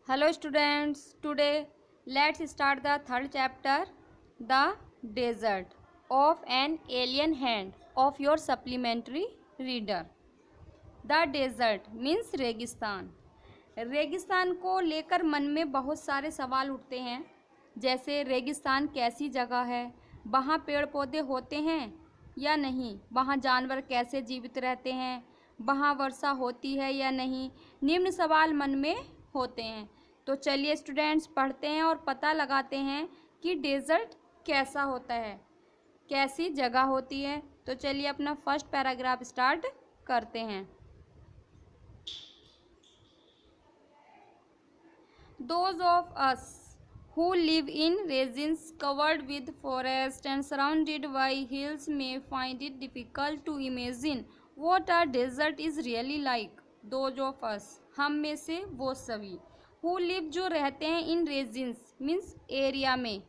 Hello students, today let's start the third chapter, The Desert of an Alien Hand of your supplementary reader. The desert means रेगिस्तान। रेगिस्तान को लेकर मन में बहुत सारे सवाल उठते हैं, जैसे रेगिस्तान कैसी जगह है, वहाँ पेड़ पौधे होते हैं या नहीं, वहाँ जानवर कैसे जीवित रहते हैं, वहाँ वर्षा होती है या नहीं। निम्न सवाल मन में होते हैं। तो चलिए स्टूडेंट्स पढ़ते हैं और पता लगाते हैं कि डेजर्ट कैसा होता है, कैसी जगह होती है। तो चलिए अपना फर्स्ट पैराग्राफ स्टार्ट करते हैं। Those of us who live in regions covered with forest and surrounded by hills may find it difficult to imagine what a desert is really like. Those of us, हम में से वो सभी, who live जो रहते हैं in regions means area में,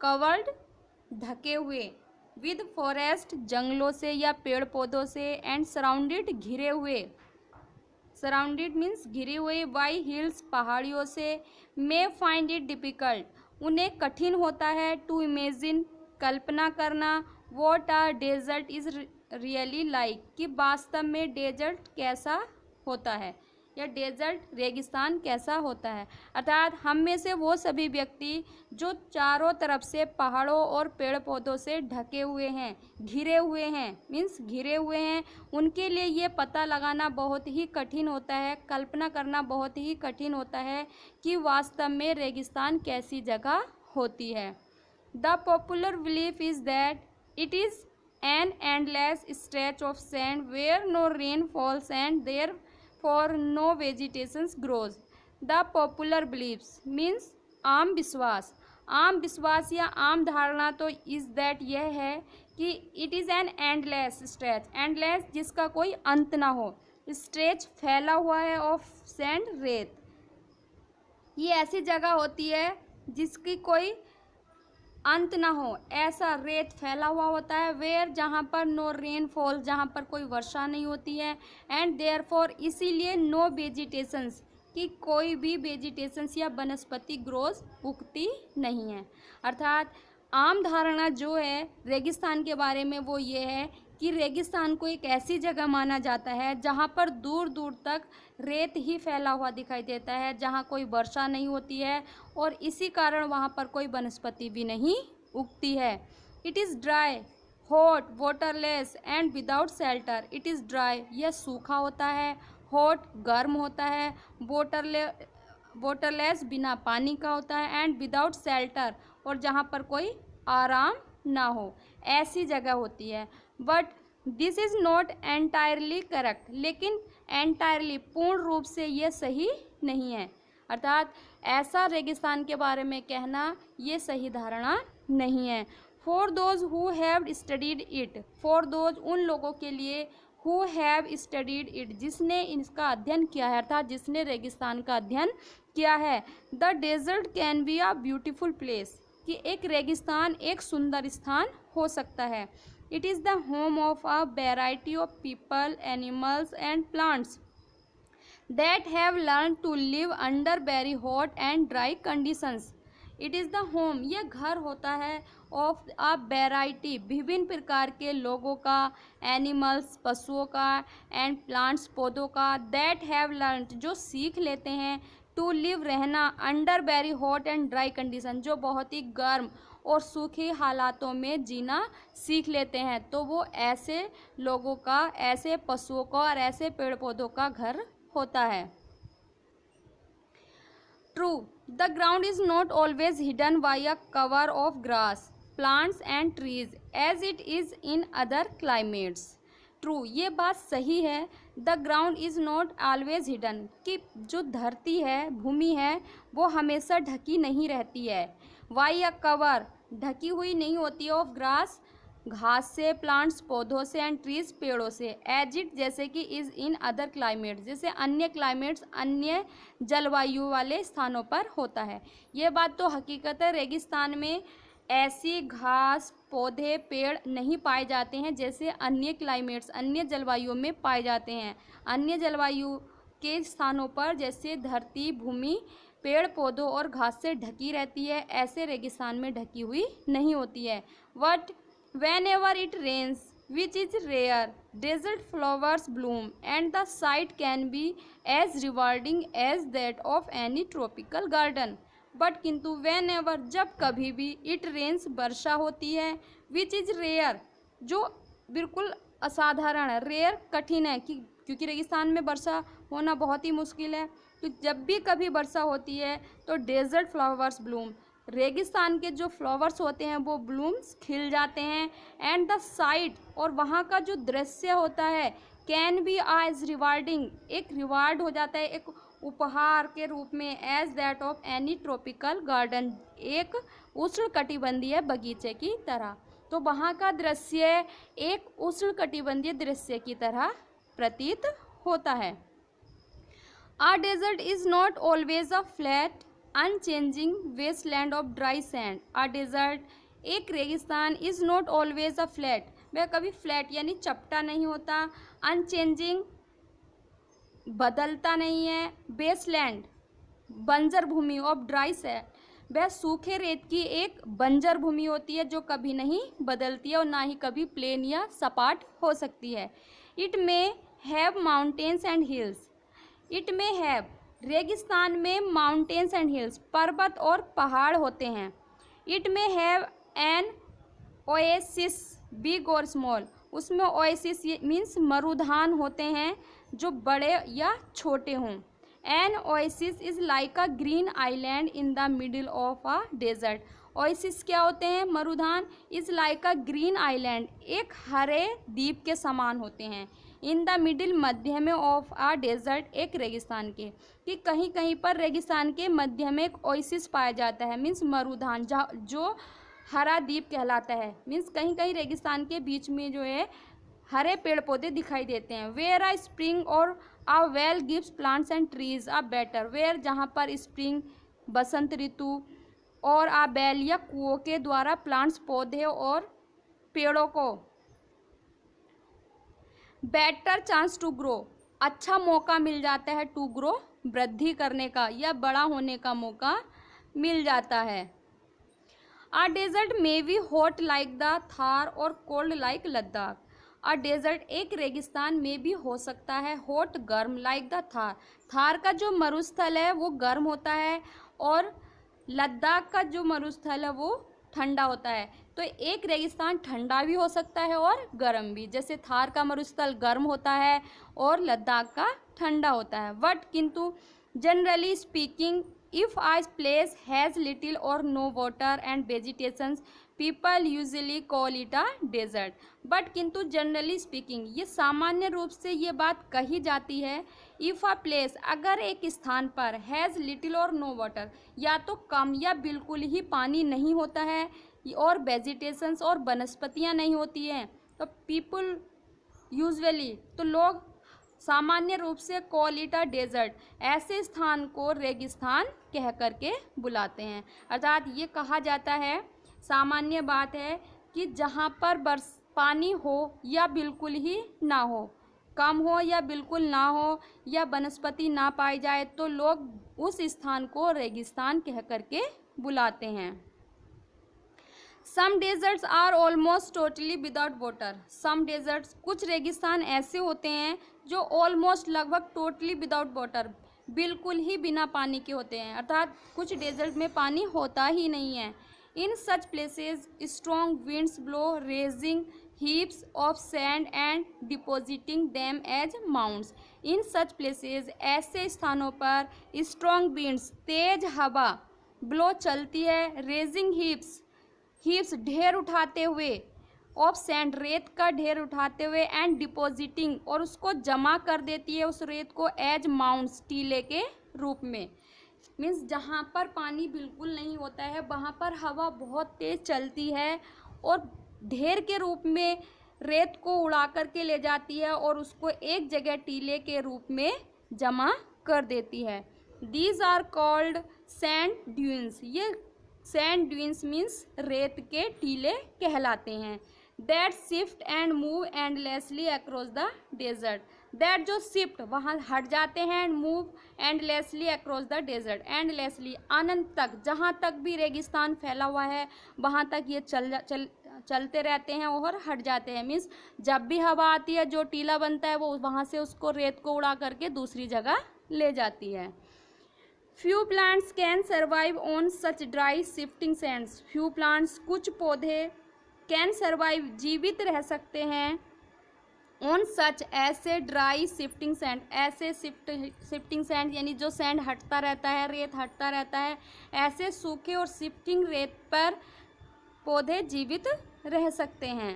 covered ढके हुए, with forest जंगलों से या पेड़ पौधों से, and surrounded घिरे हुए, सराउंडेड मीन्स घिरे हुए, बाई हिल्स पहाड़ियों से, मे फाइंड इट डिफ़िकल्ट उन्हें कठिन होता है, टू इमेजिन कल्पना करना, what a desert is really like कि वास्तव में डेजर्ट कैसा होता है या डेजर्ट रेगिस्तान कैसा होता है। अर्थात हम में से वो सभी व्यक्ति जो चारों तरफ से पहाड़ों और पेड़ पौधों से ढके हुए हैं, घिरे हुए हैं मीन्स घिरे हुए हैं, उनके लिए ये पता लगाना बहुत ही कठिन होता है, कल्पना करना बहुत ही कठिन होता है कि वास्तव में रेगिस्तान कैसी जगह होती है। The popular belief is that it is an endless stretch of sand where no rain falls and there for no vegetation grows. The popular beliefs means आम विश्वास। आम विश्वास या आम धारणा तो इज़ दैट यह है कि it is an endless stretch, endless जिसका कोई अंत ना हो, स्ट्रेच फैला हुआ है ऑफ सैंड रेत, ये ऐसी जगह होती है जिसकी कोई अंत ना हो, ऐसा रेत फैला हुआ होता है, वेयर जहाँ पर नो रेन फॉल जहाँ पर कोई वर्षा नहीं होती है, एंड देयर फॉर इसीलिए नो वेजिटेशंस कि कोई भी वेजिटेशंस या वनस्पति ग्रोज उगती नहीं है। अर्थात आम धारणा जो है रेगिस्तान के बारे में वो ये है कि रेगिस्तान को एक ऐसी जगह माना जाता है जहाँ पर दूर दूर तक रेत ही फैला हुआ दिखाई देता है, जहाँ कोई वर्षा नहीं होती है और इसी कारण वहाँ पर कोई वनस्पति भी नहीं उगती है। It is dry, hot, waterless and without shelter. It is dry यह सूखा होता है, हॉट गर्म होता है, वाटरलेस बिना पानी का होता है, एंड विदाउट शेल्टर और जहाँ पर कोई आराम ना हो, ऐसी जगह होती है। But this is not entirely correct, लेकिन एंटायरली पूर्ण रूप से ये सही नहीं है। अर्थात ऐसा रेगिस्तान के बारे में कहना ये सही धारणा नहीं है। For those who have studied it, for those उन लोगों के लिए, हु हैव स्टडीड इट जिसने इसका अध्ययन किया है, अर्थात जिसने रेगिस्तान का अध्ययन किया है। The desert can be a beautiful place कि एक रेगिस्तान एक सुंदर स्थान हो सकता है। It is the home of a variety of people, animals and plants that have learn to live under very hot and dry conditions. It is the home यह घर होता है ऑफ अ वेराइटी विभिन्न प्रकार के लोगों का, एनिमल्स पशुओं का, एंड प्लांट्स पौधों का, दैट हैव लर्न जो सीख लेते हैं, टू लिव रहना, under very hot and dry condition जो बहुत ही गर्म और सूखी हालातों में जीना सीख लेते हैं। तो वो ऐसे लोगों का, ऐसे पशुओं का और ऐसे पेड़ पौधों का घर होता है। True, the ground is not always hidden by a cover of grass, plants and trees as it is in other climates. True ये बात सही है, the ground is not always hidden कि जो धरती है, भूमि है, वो हमेशा ढकी नहीं रहती है। वाई अ कवर ढकी हुई नहीं होती है, ऑफ ग्रास घास से, प्लांट्स पौधों से, एंड ट्रीज पेड़ों से, एज इट जैसे कि इज़ इन अदर क्लाइमेट्स जैसे अन्य क्लाइमेट्स अन्य जलवायु वाले स्थानों पर होता है। ये बात तो हकीकत है, रेगिस्तान में ऐसी घास पौधे पेड़ नहीं पाए जाते हैं जैसे अन्य क्लाइमेट्स अन्य जलवायु में पाए जाते हैं। अन्य जलवायु के स्थानों पर जैसे धरती, भूमि पेड़ पौधों और घास से ढकी रहती है, ऐसे रेगिस्तान में ढकी हुई नहीं होती है। But whenever it rains which is rare, desert flowers bloom and the sight can be as rewarding as that of any tropical garden. But किंतु वेन एवर जब कभी भी इट रेन्स वर्षा होती है, विच इज़ रेयर जो बिल्कुल असाधारण है, रेयर कठिन है कि क्योंकि रेगिस्तान में वर्षा होना बहुत ही मुश्किल है, तो जब भी कभी वर्षा होती है तो डेजर्ट फ्लावर्स ब्लूम, रेगिस्तान के जो फ्लावर्स होते हैं वो ब्लूम्स खिल जाते हैं। एंड द साइट और वहाँ का जो दृश्य होता है कैन बी एज रिवार्डिंग, एक रिवार्ड हो जाता है, एक उपहार के रूप में, as that of any tropical garden, एक उष्णकटिबंधीय बगीचे की तरह। तो वहाँ का दृश्य एक उष्णकटिबंधीय दृश्य की तरह प्रतीत होता है। A desert is not always a flat, unchanging wasteland of dry sand. A desert, एक रेगिस्तान, is not always a flat, वह कभी फ्लैट यानी चपटा नहीं होता, अनचेंजिंग बदलता नहीं है, वेस्टलैंड बंजर भूमि, ऑफ ड्राई सैंड, वह सूखे रेत की एक बंजर भूमि होती है जो कभी नहीं बदलती है और ना ही कभी प्लेन या सपाट हो सकती है। It may have mountains and hills, it may have, रेगिस्तान में माउंटेन्स एंड हिल्स, पर्वत और पहाड़ होते हैं। It may have an oasis, big or small, उसमें ओएसिस मीन्स मरुधान होते हैं जो बड़े या छोटे हों। An oasis is like a green island in the middle of a desert. Oasis क्या होते हैं? मरुधान। Is like a green island, एक हरे द्वीप के समान होते हैं। इन द मिडिल, मध्य में, ऑफ आ डेजर्ट, एक रेगिस्तान के, कि कहीं कहीं पर रेगिस्तान के मध्य में एक ओएसिस पाया जाता है, मीन्स मरुधान, जो हरा द्वीप कहलाता है। मीन्स कहीं कहीं रेगिस्तान के बीच में जो है हरे पेड़ पौधे दिखाई देते हैं। Where a spring or a well gives plants and trees a better, where जहाँ पर स्प्रिंग बसंत ऋतु और आ बेल या कुओं के द्वारा प्लांट्स पौधे और पेड़ों को बेटर चांस टू ग्रो, अच्छा मौका मिल जाता है, टू ग्रो वृद्धि करने का या बड़ा होने का मौका मिल जाता है। A desert may be hot like the Thar or cold like Ladakh. A desert, एक रेगिस्तान में भी हो सकता है हॉट, गर्म, लाइक द थार, थार का जो मरुस्थल है वो गर्म होता है और लद्दाख का जो मरुस्थल है वो ठंडा होता है। तो एक रेगिस्तान ठंडा भी हो सकता है और गर्म भी, जैसे थार का मरुस्थल गर्म होता है और लद्दाख का ठंडा होता है। बट किंतु generally speaking, if a place has little or no water and vegetations, people usually call it a desert. But किंतु जनरली स्पीकिंग, ये सामान्य रूप से ये बात कही जाती है, इफ़ आ प्लेस, अगर एक स्थान पर, has little or no water, या तो कम या बिल्कुल ही पानी नहीं होता है और वेजिटेशंस और वनस्पतियाँ नहीं होती हैं, तो पीपल यूजुअली, तो लोग सामान्य रूप से कॉल इट अ डेजर्ट, ऐसे स्थान को रेगिस्तान कह करके बुलाते हैं। अर्थात ये कहा जाता है, सामान्य बात है कि जहाँ पर पानी हो या बिल्कुल ही ना हो, कम हो या बिल्कुल ना हो, या वनस्पति ना पाई जाए, तो लोग उस स्थान को रेगिस्तान कह करके बुलाते हैं। Some deserts are almost totally without water. Some deserts, कुछ रेगिस्तान ऐसे होते हैं जो ऑलमोस्ट, लगभग, टोटली विदाउट वाटर, बिल्कुल ही बिना पानी के होते हैं, अर्थात कुछ डेजर्ट में पानी होता ही नहीं है। In such places strong winds blow, raising heaps of sand and depositing them as mounds. In such places, ऐसे स्थानों पर स्ट्रॉन्ग विंड्स, तेज हवा, ब्लो चलती है, रेजिंग हीप्स ढेर उठाते हुए, ऑफ सैंड रेत का ढेर उठाते हुए, एंड डिपोजिटिंग और उसको जमा कर देती है उस रेत को, एज माउंट्स टीले के रूप में। मीन्स जहाँ पर पानी बिल्कुल नहीं होता है वहाँ पर हवा बहुत तेज चलती है और ढेर के रूप में रेत को उड़ा करके ले जाती है और उसको एक जगह टीले के रूप में जमा कर देती है। These are called sand dunes, ये सैंड ड्यून्स मीन्स रेत के टीले कहलाते हैं। That shift and move endlessly across the desert, that जो शिफ्ट वहाँ हट जाते हैं and move endlessly across the desert, endlessly अनंत तक, जहाँ तक भी रेगिस्तान फैला हुआ है वहाँ तक ये चलते रहते हैं और हट जाते हैं। मीन्स जब भी हवा आती है जो टीला बनता है वो वहाँ से उसको रेत को उड़ा करके दूसरी जगह ले जाती है। Few plants can survive on such dry shifting Sands, few plants कुछ पौधे कैन सर्वाइव जीवित रह सकते हैं ऑन सच ऐसे ड्राई शिफ्टिंग सैंड, ऐसे शिफ्टिंग सैंड यानी जो सैंड हटता रहता है, रेत हटता रहता है, ऐसे सूखे और शिफ्टिंग रेत पर पौधे जीवित रह सकते हैं।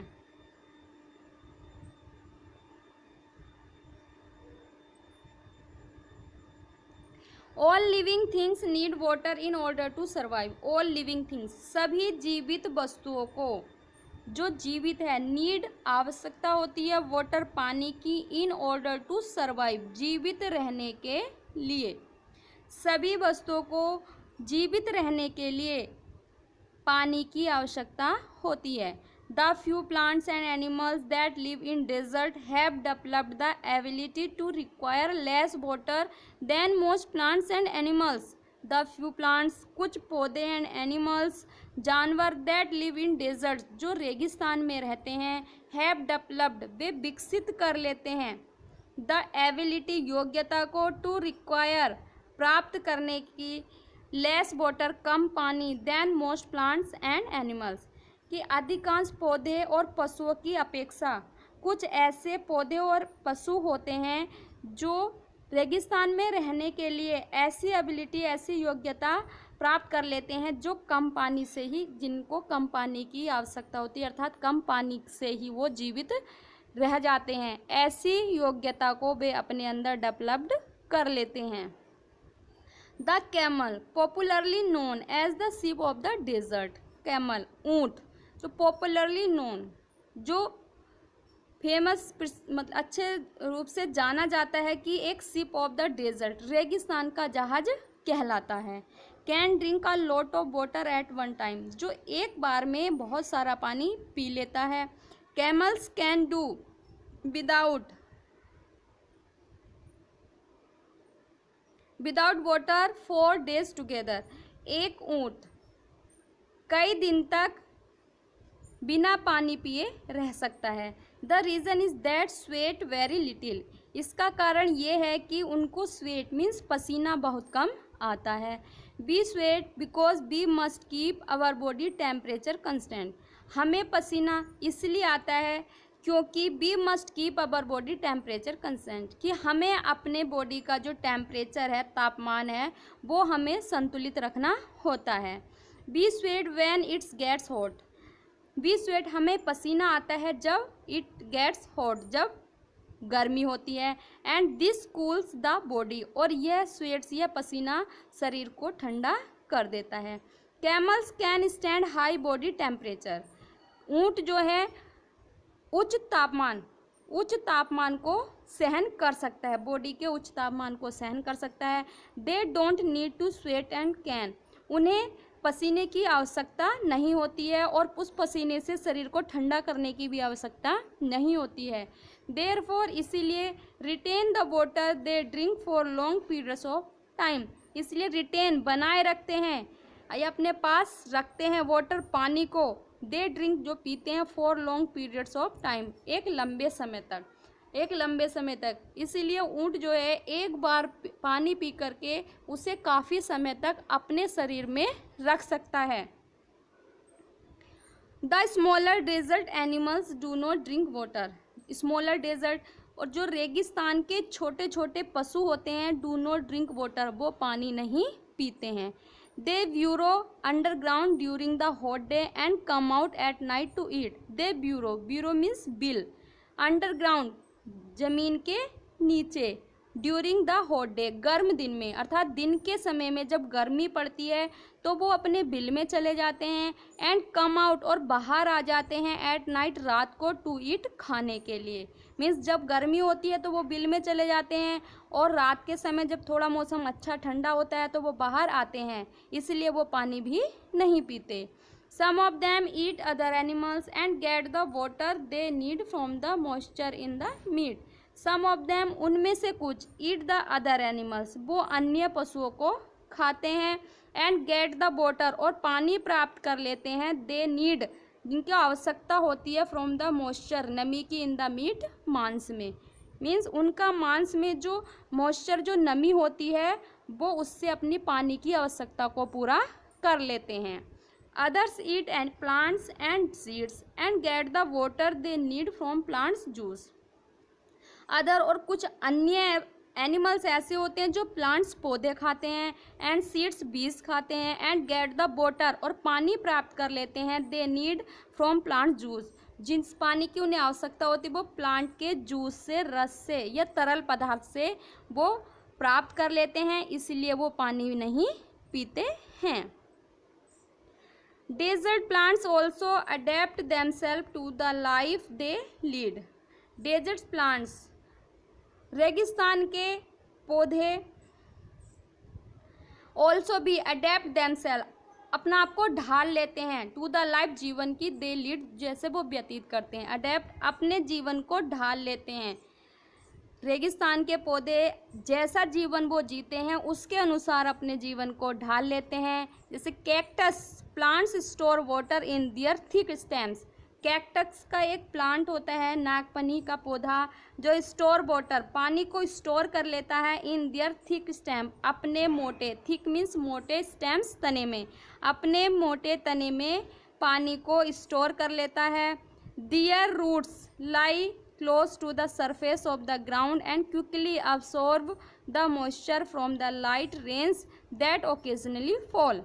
All living things need water in order to survive, all living things सभी जीवित वस्तुओं को, जो जीवित है, नीड आवश्यकता होती है वाटर पानी की, इन ऑर्डर टू सर्वाइव जीवित रहने के लिए, सभी वस्तुओं को जीवित रहने के लिए पानी की आवश्यकता होती है। The few plants and animals that live in desert have developed the ability to require less water than most plants and animals, the few plants कुछ पौधे एंड एनिमल्स जानवर दैट लिव इन डेजर्ट जो रेगिस्तान में रहते हैं, have developed way विकसित कर लेते हैं, द एबिलिटी योग्यता को, टू रिक्वायर प्राप्त करने की, लेस वाटर कम पानी, than most plants and animals कि अधिकांश पौधे और पशुओं की अपेक्षा कुछ ऐसे पौधे और पशु होते हैं जो रेगिस्तान में रहने के लिए ऐसी एबिलिटी, ऐसी योग्यता प्राप्त कर लेते हैं जो कम पानी से ही, जिनको कम पानी की आवश्यकता होती है, अर्थात कम पानी से ही वो जीवित रह जाते हैं, ऐसी योग्यता को वे अपने अंदर डेवलप्ड कर लेते हैं। The camel popularly known as the sheep of the desert, camel ऊँट तो पॉपुलरली नोन जो फेमस मतलब अच्छे रूप से जाना जाता है कि एक शिप ऑफ द डेजर्ट रेगिस्तान का जहाज कहलाता है। Can drink a lot of water at one time जो एक बार में बहुत सारा पानी पी लेता है। Camels can do without water 4 days together, एक ऊँट कई दिन तक बिना पानी पिए रह सकता है। The reason is that sweat very little, इसका कारण ये है कि उनको स्वेट मीन्स पसीना बहुत कम आता है। We sweat because we must keep our body temperature constant, हमें पसीना इसलिए आता है क्योंकि we must keep our body temperature constant कि हमें अपने बॉडी का जो टेम्परेचर है, तापमान है, वो हमें संतुलित रखना होता है। We sweat when it's gets hot, we sweat हमें पसीना आता है जब इट गेट्स हॉट, जब गर्मी होती है। And this cools the body, और यह स्वेट्स, यह पसीना शरीर को ठंडा कर देता है। Camels can stand high body temperature, ऊँट जो है उच्च तापमान को सहन कर सकता है, बॉडी के उच्च तापमान को सहन कर सकता है। They don't need to sweat and can, उन्हें पसीने की आवश्यकता नहीं होती है और उस पसीने से शरीर को ठंडा करने की भी आवश्यकता नहीं होती है। देयरफॉर इसीलिए retain the water they drink for long periods of time, इसलिए रिटेन बनाए रखते हैं या अपने पास रखते हैं वाटर पानी को, दे ड्रिंक जो पीते हैं for long periods of time एक लंबे समय तक, इसीलिए ऊँट जो है एक बार पानी पी करके उसे काफ़ी समय तक अपने शरीर में रख सकता है। The smaller desert animals do not drink water, smaller desert और जो रेगिस्तान के छोटे छोटे पशु होते हैं, डू नॉट ड्रिंक वाटर, वो पानी नहीं पीते हैं। They burrow underground during the hot day and come out at night to eat, they burrow means बिल, अंडरग्राउंड जमीन के नीचे, ड्यूरिंग द हॉट डे गर्म दिन में, अर्थात दिन के समय में जब गर्मी पड़ती है तो वो अपने बिल में चले जाते हैं। एंड कम आउट और बाहर आ जाते हैं एट नाइट रात को टू ईट खाने के लिए, मीन्स जब गर्मी होती है तो वो बिल में चले जाते हैं और रात के समय जब थोड़ा मौसम अच्छा ठंडा होता है तो वो बाहर आते हैं, इसलिए वो पानी भी नहीं पीते। Some of them eat other animals and get the water they need from the moisture in the meat, some of them, उनमें से कुछ, ईट द अदर एनिमल्स, वो अन्य पशुओं को खाते हैं, एंड गेट द वाटर, और पानी प्राप्त कर लेते हैं, दे नीड, जिनकी आवश्यकता होती है, फ्रॉम द मॉइस्चर, नमी की, इन द मीट, मांस में। मीन्स उनका मांस में जो मॉइस्चर, जो नमी होती है, वो उससे अपनी पानी की आवश्यकता को पूरा कर लेते हैं। Others eat and plants and seeds and get the water they need from plants juice. Other, और कुछ अन्य एनिमल्स ऐसे होते हैं जो प्लांट्स, पौधे खाते हैं, एंड सीड्स, बीज खाते हैं, एंड गेट द वाटर, और पानी प्राप्त कर लेते हैं, they need from plant juice, जिस पानी की उन्हें आवश्यकता होती है वो प्लांट के जूस से, रस से या तरल पदार्थ से वो प्राप्त कर लेते हैं, इसलिए वो पानी नहीं पीते हैं। Desert plants also adapt themself to the life they lead. Desert plants, रेगिस्तान के पौधे, ऑल्सो भी अडेप्ट देमसेल्फ, अपना आप को ढाल लेते हैं, टू द लाइफ, जीवन की, दे लीड, जैसे वो व्यतीत करते हैं। अडेप्ट, अपने जीवन को ढाल लेते हैं। रेगिस्तान के पौधे जैसा जीवन वो जीते हैं उसके अनुसार अपने जीवन को ढाल लेते हैं। जैसे cactus plants store water in their thick stems. Cactus का एक प्लांट होता है, नागफनी का पौधा, जो स्टोर वाटर, पानी को स्टोर कर लेता है, इन दियर थिक स्टेम, अपने मोटे, थिक मीन्स मोटे, स्टेम्स तने में, अपने मोटे तने में पानी को स्टोर कर लेता है। Their roots lie close to the surface of the ground and quickly absorb the moisture from the light rains that occasionally fall.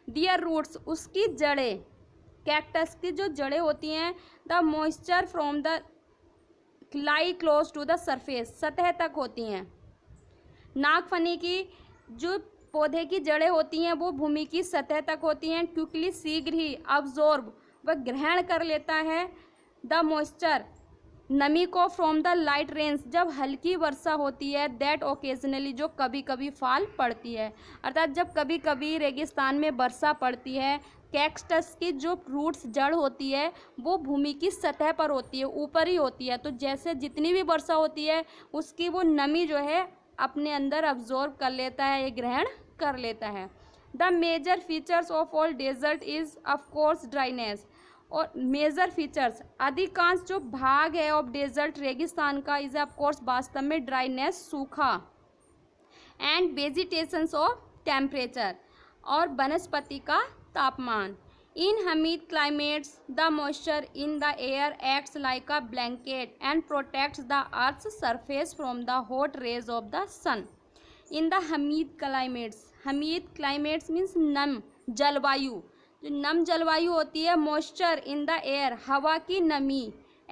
Their roots, उसकी जड़ें, कैक्टस की जो जड़ें होती हैं, the moisture from the lie close to the surface, सतह तक होती हैं। नागफनी की जो पौधे की जड़ें होती हैं वो भूमि की सतह तक होती हैं। क्विकली, शीघ्र ही, अब्जॉर्ब, वह ग्रहण कर लेता है, द मॉइस्चर, नमी को, फ्रॉम द लाइट रेन्स, जब हल्की वर्षा होती है, दैट ओकेजनली, जो कभी कभी फॉल पड़ती है, अर्थात जब कभी कभी रेगिस्तान में वर्षा पड़ती है, कैक्टस की जो रूट्स, जड़ होती है, वो भूमि की सतह पर होती है, ऊपर ही होती है, तो जैसे जितनी भी वर्षा होती है उसकी वो नमी जो है अपने अंदर अब्जॉर्ब कर लेता है, ये ग्रहण कर लेता है। The major features of all desert is of course dryness, और मेजर फीचर्स, अधिकांश जो भाग है ऑफ डेजर्ट, रेगिस्तान का, इज ऑफ कोर्स, वास्तव में, ड्राइनेस, सूखा, एंड वेजिटेशंस ऑफ टेम्परेचर, और वनस्पति का तापमान। In humid climates the moisture in the air acts like a blanket and protects the earth's surface from the hot rays of the sun. In the humid climates means नम जलवायु, जो नम जलवायु होती है, मॉइस्चर इन द एयर, हवा की नमी,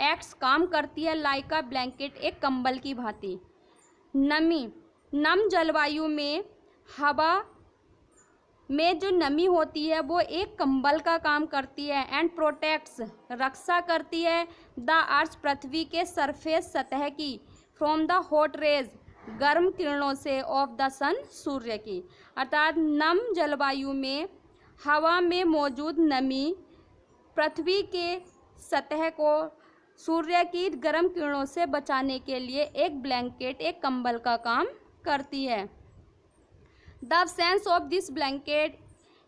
acts, काम करती है, लाइक अ ब्लैंकेट, एक कंबल की भांति। नमी, नम जलवायु में हवा में जो नमी होती है वो एक कंबल का काम करती है, एंड प्रोटेक्ट्स, रक्षा करती है, द अर्थ, पृथ्वी के, सरफेस, सतह की, फ्रॉम द हॉट रेज, गर्म किरणों से, ऑफ द सन, सूर्य की। अर्थात नम जलवायु में हवा में मौजूद नमी पृथ्वी के सतह को सूर्य की गर्म किरणों से बचाने के लिए एक ब्लैंकेट, एक कंबल का काम करती है। The absence of this blanket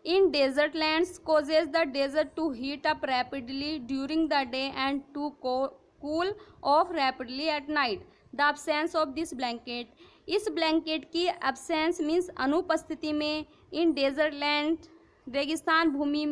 in desert lands causes the desert to heat up rapidly during the day and to cool off rapidly at night. The absence of this blanket, इस blanket की absence means अनुपस्थिति में, in desert land, रेगिस्तान भूमि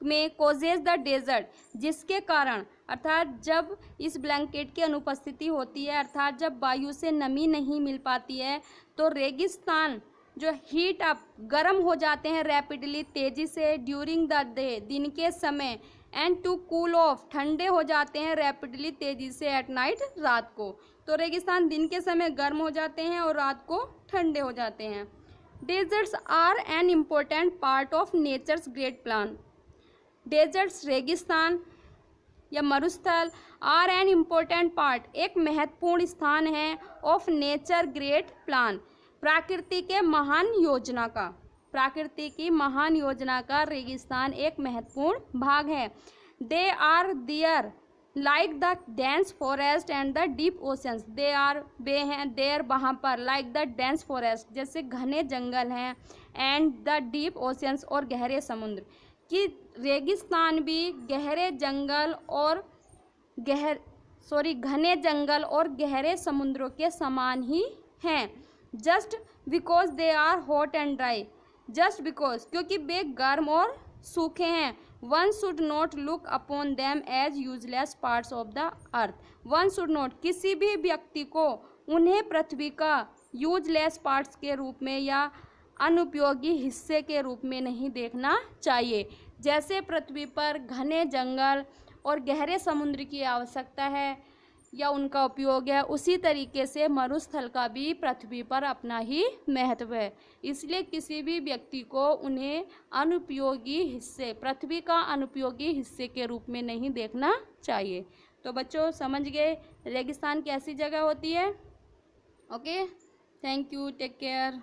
में, causes the desert, जिसके कारण, अर्थात जब इस ब्लैंकेट की अनुपस्थिति होती है, अर्थात जब वायु से नमी नहीं मिल पाती है, तो रेगिस्तान जो हीट अप, गर्म हो जाते हैं, रैपिडली, तेज़ी से, ड्यूरिंग द डे, दिन के समय, एंड टू कूल ऑफ, ठंडे हो जाते हैं, रैपिडली, तेज़ी से, एट नाइट, रात को। तो रेगिस्तान दिन के समय गर्म हो जाते हैं और रात को ठंडे हो जाते हैं। Deserts are an important part of nature's great plan. Deserts, रेगिस्तान या मरुस्थल, आर एन इम्पोर्टेंट पार्ट, एक महत्वपूर्ण स्थान है, ऑफ नेचर ग्रेट प्लान, प्रकृति के महान योजना का, प्रकृति की महान योजना का रेगिस्तान एक महत्वपूर्ण भाग है। They are there like the dense forest and the deep oceans, they are वे हैं देर वहाँ पर, लाइक द डेंस फॉरेस्ट जैसे घने जंगल हैं, एंड द डीप ओशंस और गहरे समुद्र, कि रेगिस्तान भी गहरे जंगल और घने जंगल और गहरे समुद्रों के समान ही हैं। Just because they are hot and dry, just because क्योंकि वे गर्म और सूखे हैं। One should not look upon them as useless parts of the earth, one should not किसी भी व्यक्ति को उन्हें पृथ्वी का यूजलेस पार्ट्स के रूप में या अनुपयोगी हिस्से के रूप में नहीं देखना चाहिए। जैसे पृथ्वी पर घने जंगल और गहरे समुद्र की आवश्यकता है या उनका उपयोग है, उसी तरीके से मरुस्थल का भी पृथ्वी पर अपना ही महत्व है। इसलिए किसी भी व्यक्ति को उन्हें अनुपयोगी हिस्से, पृथ्वी का अनुपयोगी हिस्से के रूप में नहीं देखना चाहिए। तो बच्चों समझ गए रेगिस्तान कैसी जगह होती है। Okay, thank you, take care.